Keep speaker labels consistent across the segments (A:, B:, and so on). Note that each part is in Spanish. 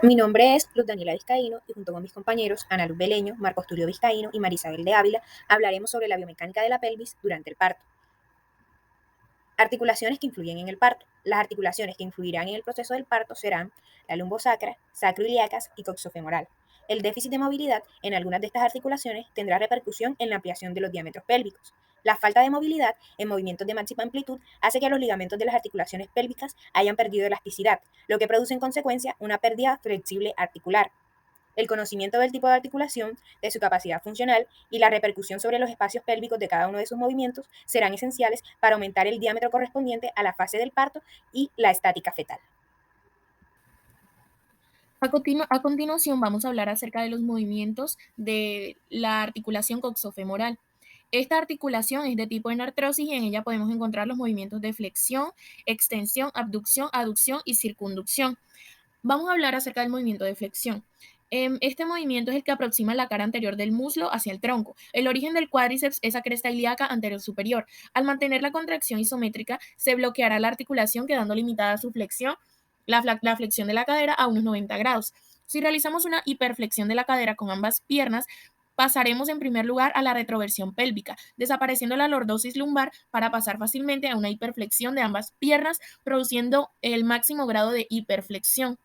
A: Mi nombre es Luz Daniela Vizcaíno y junto con mis compañeros Ana Luz Beleño, Marcos Tulio Vizcaíno y Marisabel de Ávila hablaremos sobre la biomecánica de la pelvis durante el parto. Articulaciones que influyen en el parto. Las articulaciones que influirán en el proceso del parto serán la lumbosacra, sacroiliacas y coxofemoral. El déficit de movilidad en algunas de estas articulaciones tendrá repercusión en la ampliación de los diámetros pélvicos. La falta de movilidad en movimientos de máxima amplitud hace que los ligamentos de las articulaciones pélvicas hayan perdido elasticidad, lo que produce en consecuencia una pérdida flexible articular. El conocimiento del tipo de articulación, de su capacidad funcional y la repercusión sobre los espacios pélvicos de cada uno de sus movimientos serán esenciales para aumentar el diámetro correspondiente a la fase del parto y la estática fetal.
B: A continuación vamos a hablar acerca de los movimientos de la articulación coxofemoral. Esta articulación es de tipo enartrosis y en ella podemos encontrar los movimientos de flexión, extensión, abducción, aducción y circunducción. Vamos a hablar acerca del movimiento de flexión. Este movimiento es el que aproxima la cara anterior del muslo hacia el tronco. El origen del cuádriceps es la cresta ilíaca anterior superior. Al mantener la contracción isométrica, se bloqueará la articulación quedando limitada su flexión, la flexión de la cadera a unos 90 grados. Si realizamos una hiperflexión de la cadera con ambas piernas, pasaremos en primer lugar a la retroversión pélvica, desapareciendo la lordosis lumbar para pasar fácilmente a una hiperflexión de ambas piernas, produciendo el máximo grado de hiperflexión.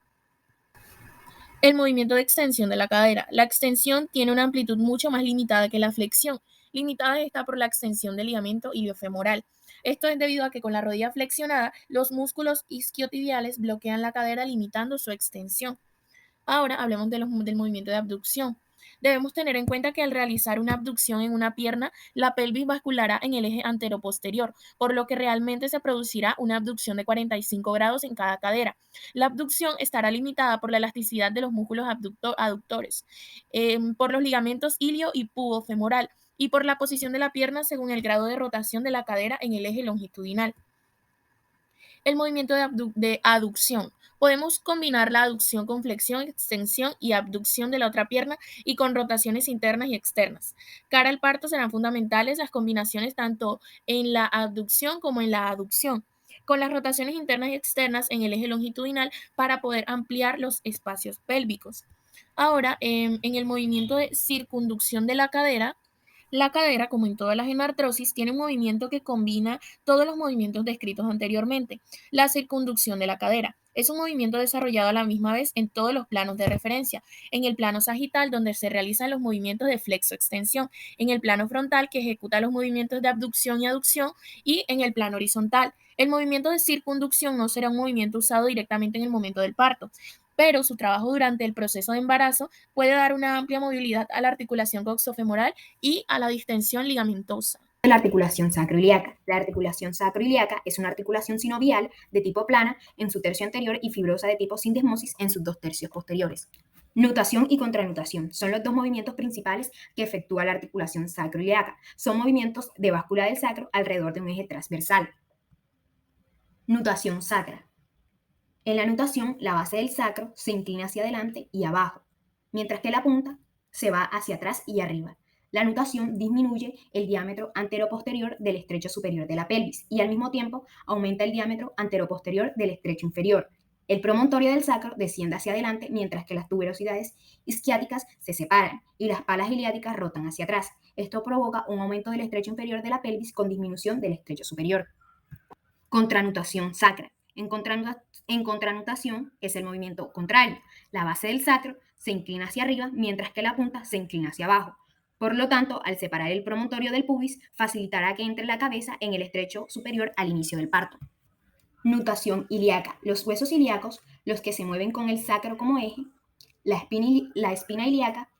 B: El movimiento de extensión de la cadera. La extensión tiene una amplitud mucho más limitada que la flexión. Limitada está por la extensión del ligamento iliofemoral. Esto es debido a que con la rodilla flexionada, los músculos isquiotibiales bloquean la cadera limitando su extensión. Ahora hablemos del movimiento de abducción. Debemos tener en cuenta que al realizar una abducción en una pierna, la pelvis basculará en el eje anteroposterior, por lo que realmente se producirá una abducción de 45 grados en cada cadera. La abducción estará limitada por la elasticidad de los músculos aductores, por los ligamentos ilio y pubofemoral y por la posición de la pierna según el grado de rotación de la cadera en el eje longitudinal. El movimiento de aducción. Podemos combinar la aducción con flexión, extensión y abducción de la otra pierna y con rotaciones internas y externas. Cara al parto serán fundamentales las combinaciones tanto en la abducción como en la aducción, con las rotaciones internas y externas en el eje longitudinal para poder ampliar los espacios pélvicos. Ahora, en el movimiento de circunducción de la cadera, como en todas las hemartrosis, tiene un movimiento que combina todos los movimientos descritos anteriormente. La circunducción de la cadera es un movimiento desarrollado a la misma vez en todos los planos de referencia. En el plano sagital, donde se realizan los movimientos de flexo-extensión. En el plano frontal, que ejecuta los movimientos de abducción y aducción. Y en el plano horizontal. El movimiento de circunducción no será un movimiento usado directamente en el momento del parto, pero su trabajo durante el proceso de embarazo puede dar una amplia movilidad a la articulación coxofemoral y a la distensión ligamentosa.
A: La articulación sacroiliaca. La articulación sacroiliaca es una articulación sinovial de tipo plana en su tercio anterior y fibrosa de tipo sindesmosis en sus dos tercios posteriores. Nutación y contranutación son los dos movimientos principales que efectúa la articulación sacroiliaca. Son movimientos de báscula del sacro alrededor de un eje transversal. Nutación sacra. En la nutación, la base del sacro se inclina hacia adelante y abajo, mientras que la punta se va hacia atrás y arriba. La nutación disminuye el diámetro anteroposterior del estrecho superior de la pelvis y al mismo tiempo aumenta el diámetro anteroposterior del estrecho inferior. El promontorio del sacro desciende hacia adelante mientras que las tuberosidades isquiáticas se separan y las palas iliáticas rotan hacia atrás. Esto provoca un aumento del estrecho inferior de la pelvis con disminución del estrecho superior. Contranutación sacra. En contranutación es el movimiento contrario. La base del sacro se inclina hacia arriba mientras que la punta se inclina hacia abajo. Por lo tanto, al separar el promontorio del pubis, facilitará que entre la cabeza en el estrecho superior al inicio del parto. Nutación ilíaca. Los huesos ilíacos, los que se mueven con el sacro como eje, la espina ilíaca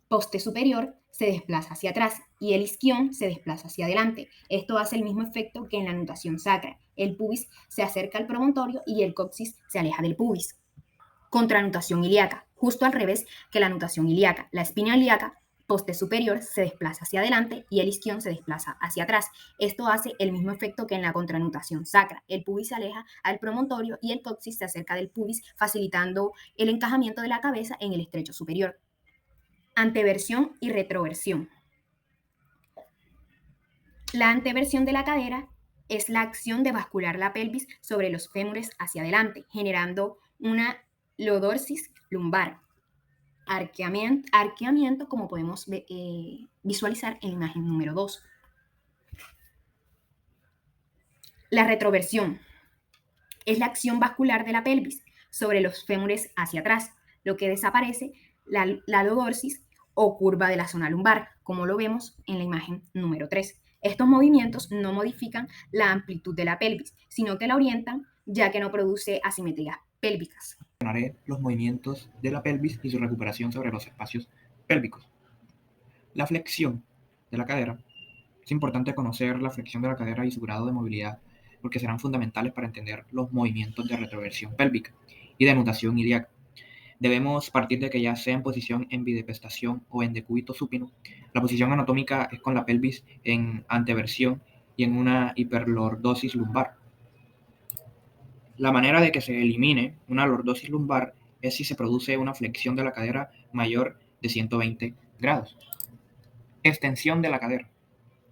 A: poste superior se desplaza hacia atrás y el isquión se desplaza hacia adelante. Esto hace el mismo efecto que en la nutación sacra. El pubis se acerca al promontorio y el coxis se aleja del pubis. Contranutación ilíaca, justo al revés que la nutación ilíaca. La espina ilíaca poste superior se desplaza hacia adelante y el isquión se desplaza hacia atrás. Esto hace el mismo efecto que en la contranutación sacra. El pubis se aleja al promontorio y el coxis se acerca del pubis, facilitando el encajamiento de la cabeza en el estrecho superior. Anteversión y retroversión. La anteversión de la cadera es la acción de bascular la pelvis sobre los fémures hacia adelante, generando una lumbar. Arqueamiento como podemos visualizar en la imagen número 2. La retroversión es la acción vascular de la pelvis sobre los fémures hacia atrás, lo que desaparece la lodorsis o curva de la zona lumbar, como lo vemos en la imagen número 3. Estos movimientos no modifican la amplitud de la pelvis, sino que la orientan, ya que no produce asimetrías pélvicas.
C: Los movimientos de la pelvis y su recuperación sobre los espacios pélvicos. La flexión de la cadera. Es importante conocer la flexión de la cadera y su grado de movilidad, porque serán fundamentales para entender los movimientos de retroversión pélvica y de nutación ilíaca. Debemos partir de que ya sea en posición en bidepestación o en decúbito supino, la posición anatómica es con la pelvis en anteversión y en una hiperlordosis lumbar. La manera de que se elimine una lordosis lumbar es si se produce una flexión de la cadera mayor de 120 grados. Extensión de la cadera.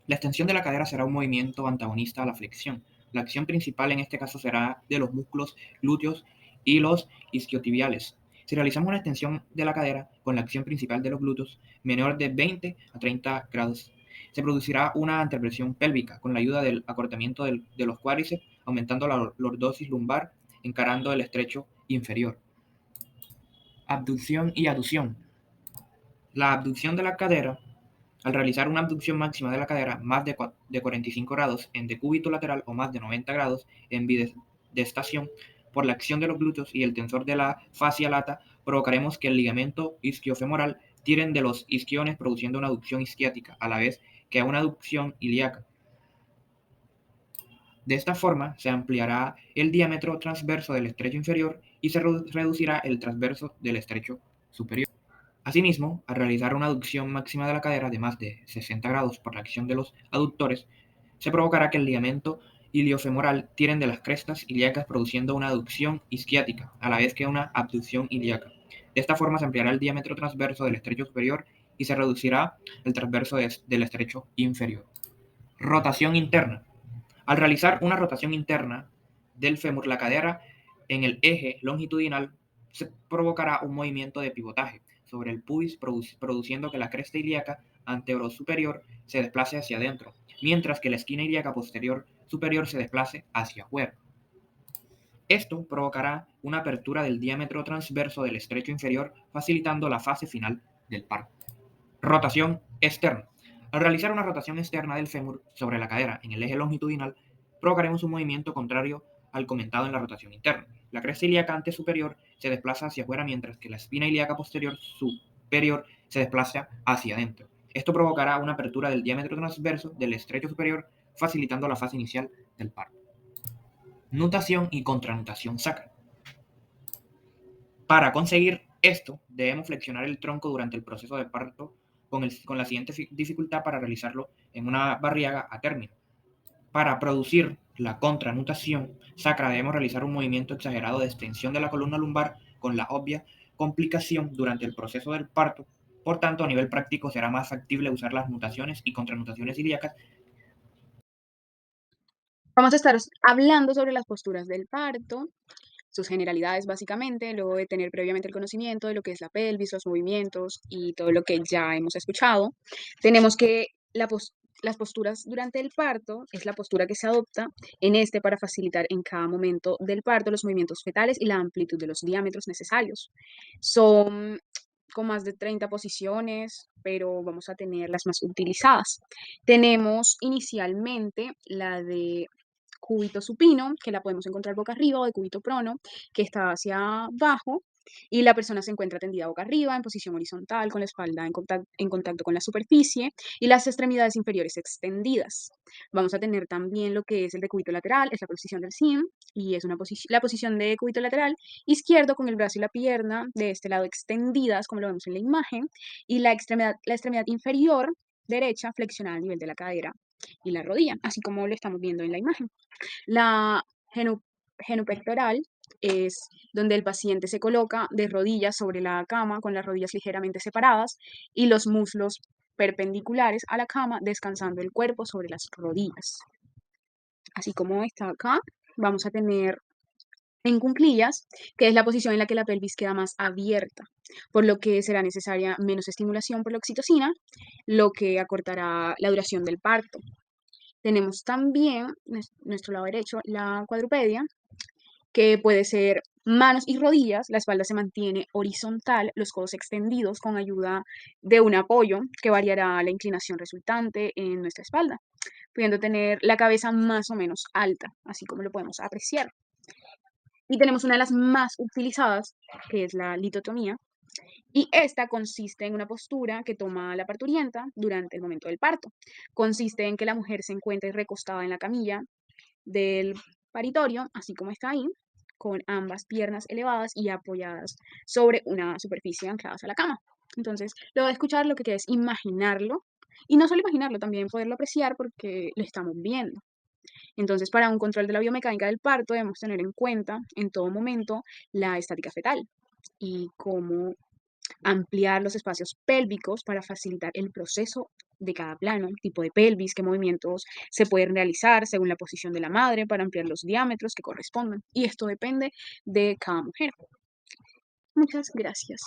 C: La extensión de la cadera será un movimiento antagonista a la flexión. La acción principal en este caso será de los músculos glúteos y los isquiotibiales. Si realizamos una extensión de la cadera con la acción principal de los glúteos menor de 20 a 30 grados, se producirá una anteversión pélvica con la ayuda del acortamiento de los cuádriceps, aumentando la lordosis lumbar, encarando el estrecho inferior. Abducción y aducción. La abducción de la cadera. Al realizar una abducción máxima de la cadera más de 45 grados en decúbito lateral o más de 90 grados en bidestación, por la acción de los glúteos y el tensor de la fascia lata, provocaremos que el ligamento isquiofemoral tiren de los isquiones produciendo una aducción isquiática, a la vez que una aducción ilíaca. De esta forma, se ampliará el diámetro transverso del estrecho inferior y se reducirá el transverso del estrecho superior. Asimismo, al realizar una aducción máxima de la cadera de más de 60 grados por la acción de los aductores, se provocará que el ligamento iliofemoral tiren de las crestas ilíacas produciendo una aducción isquiática, a la vez que una abducción ilíaca. De esta forma se ampliará el diámetro transverso del estrecho superior y se reducirá el transverso del estrecho inferior. Rotación interna. Al realizar una rotación interna del fémur, la cadera en el eje longitudinal se provocará un movimiento de pivotaje sobre el pubis, produciendo que la cresta ilíaca anterosuperior se desplace hacia adentro, mientras que la esquina ilíaca posterior superior se desplace hacia afuera. Esto provocará una apertura del diámetro transverso del estrecho inferior, facilitando la fase final del parto. Rotación externa. Al realizar una rotación externa del fémur sobre la cadera en el eje longitudinal, provocaremos un movimiento contrario al comentado en la rotación interna. La cresta ilíaca antesuperior se desplaza hacia afuera, mientras que la espina ilíaca posterior superior se desplaza hacia adentro. Esto provocará una apertura del diámetro transverso del estrecho superior, facilitando la fase inicial del parto. Nutación y contranutación sacra. Para conseguir esto, debemos flexionar el tronco durante el proceso de parto con la siguiente dificultad para realizarlo en una barriga a término. Para producir la contranutación sacra debemos realizar un movimiento exagerado de extensión de la columna lumbar con la obvia complicación durante el proceso del parto. Por tanto, a nivel práctico será más factible usar las nutaciones y contranutaciones ilíacas.
D: Vamos a estar hablando sobre las posturas del parto, sus generalidades básicamente, luego de tener previamente el conocimiento de lo que es la pelvis, los movimientos y todo lo que ya hemos escuchado. Tenemos que las posturas durante el parto es la postura que se adopta en para facilitar en cada momento del parto los movimientos fetales y la amplitud de los diámetros necesarios. Son con más de 30 posiciones, pero vamos a tener las más utilizadas. Tenemos inicialmente la de cúbito supino, que la podemos encontrar boca arriba, o de cúbito prono, que está hacia abajo, y la persona se encuentra tendida boca arriba, en posición horizontal, con la espalda en contacto con la superficie, y las extremidades inferiores extendidas. Vamos a tener también lo que es el de cúbito lateral, es la posición del sim, y es la posición de cúbito lateral izquierdo con el brazo y la pierna de este lado extendidas, como lo vemos en la imagen, y la extremidad inferior derecha flexionada a nivel de la cadera y la rodilla, así como lo estamos viendo en la imagen. La genupectoral es donde el paciente se coloca de rodillas sobre la cama con las rodillas ligeramente separadas y los muslos perpendiculares a la cama, descansando el cuerpo sobre las rodillas. Así como está acá, vamos a tener en cuclillas, que es la posición en la que la pelvis queda más abierta, por lo que será necesaria menos estimulación por la oxitocina, lo que acortará la duración del parto. Tenemos también nuestro lado derecho, la cuadrupedia, que puede ser manos y rodillas, la espalda se mantiene horizontal, los codos extendidos con ayuda de un apoyo que variará la inclinación resultante en nuestra espalda, pudiendo tener la cabeza más o menos alta, así como lo podemos apreciar. Y tenemos una de las más utilizadas, que es la litotomía, y esta consiste en una postura que toma la parturienta durante el momento del parto. Consiste en que la mujer se encuentre recostada en la camilla del paritorio, así como está ahí, con ambas piernas elevadas y apoyadas sobre una superficie ancladas a la cama. Entonces, luego de escuchar, lo que queda es imaginarlo, y no solo imaginarlo, también poderlo apreciar porque lo estamos viendo. Entonces, para un control de la biomecánica del parto, debemos tener en cuenta en todo momento la estática fetal y cómo ampliar los espacios pélvicos para facilitar el proceso de cada plano, tipo de pelvis, qué movimientos se pueden realizar según la posición de la madre para ampliar los diámetros que correspondan. Y esto depende de cada mujer. Muchas gracias.